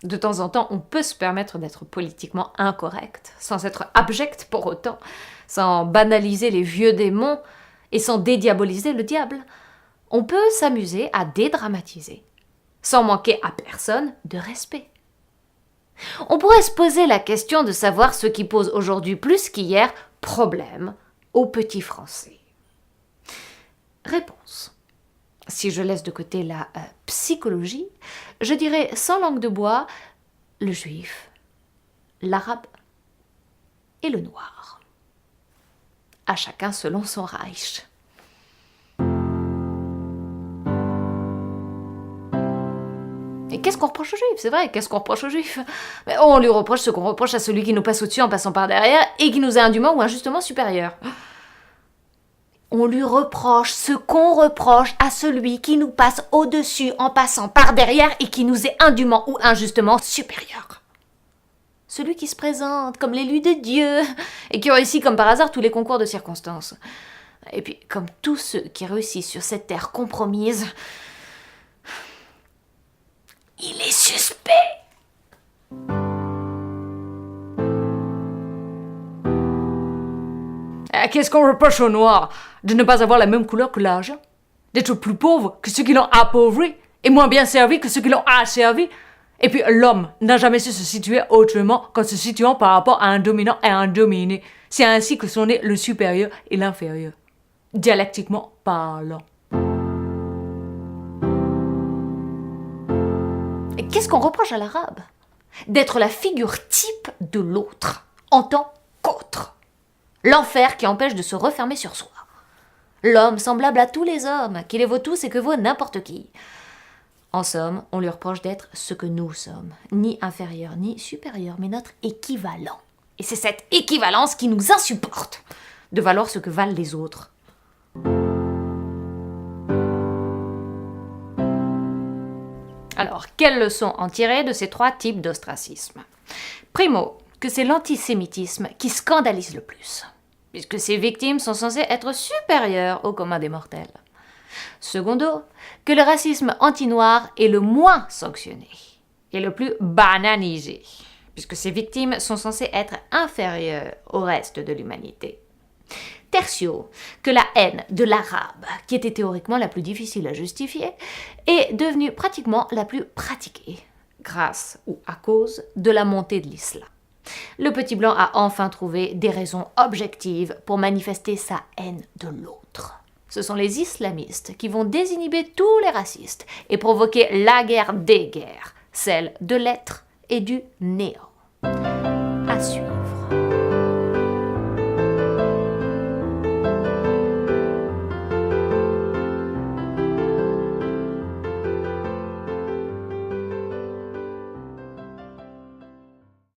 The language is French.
De temps en temps, on peut se permettre d'être politiquement incorrect, sans être abject pour autant, sans banaliser les vieux démons et sans dédiaboliser le diable. On peut s'amuser à dédramatiser, sans manquer à personne de respect. On pourrait se poser la question de savoir ce qui pose aujourd'hui plus qu'hier problème aux petits Français. Réponse. Si je laisse de côté la psychologie, je dirais sans langue de bois, le juif, l'arabe et le noir. À chacun selon son Reich. Et qu'est-ce qu'on reproche aux juifs? C'est vrai, qu'est-ce qu'on reproche aux juifs? Mais on lui reproche ce qu'on reproche à celui qui nous passe au-dessus en passant par derrière et qui nous est indûment ou injustement supérieur. On lui reproche ce qu'on reproche à celui qui nous passe au-dessus en passant par derrière et qui nous est indûment ou injustement supérieur. Celui qui se présente comme l'élu de Dieu et qui réussit comme par hasard tous les concours de circonstances. Et puis, comme tous ceux qui réussissent sur cette terre compromise, il est suspect. Qu'est-ce qu'on reproche aux Noirs? De ne pas avoir la même couleur que l'argent? D'être plus pauvres que ceux qui l'ont appauvri? Et moins bien servi que ceux qui l'ont asservi? Et puis l'homme n'a jamais su se situer autrement qu'en se situant par rapport à un dominant et à un dominé. C'est ainsi que sont nés le supérieur et l'inférieur, dialectiquement parlant. Et qu'est-ce qu'on reproche à l'arabe? D'être la figure type de l'autre, en tant qu'autre. L'enfer qui empêche de se refermer sur soi. L'homme semblable à tous les hommes, qui les vaut tous et que vaut n'importe qui. En somme, on lui reproche d'être ce que nous sommes, ni inférieur ni supérieur, mais notre équivalent. Et c'est cette équivalence qui nous insupporte, de valoir ce que valent les autres. Alors, quelles leçons en tirer de ces trois types d'ostracisme? Primo, que c'est l'antisémitisme qui scandalise le plus, puisque ses victimes sont censées être supérieures au commun des mortels. Secondo, que le racisme anti-noir est le moins sanctionné et le plus banalisé, puisque ses victimes sont censées être inférieures au reste de l'humanité. Tertio, que la haine de l'arabe, qui était théoriquement la plus difficile à justifier, est devenue pratiquement la plus pratiquée, grâce ou à cause de la montée de l'islam. Le petit blanc a enfin trouvé des raisons objectives pour manifester sa haine de l'autre. Ce sont les islamistes qui vont désinhiber tous les racistes et provoquer la guerre des guerres, celle de l'être et du néant.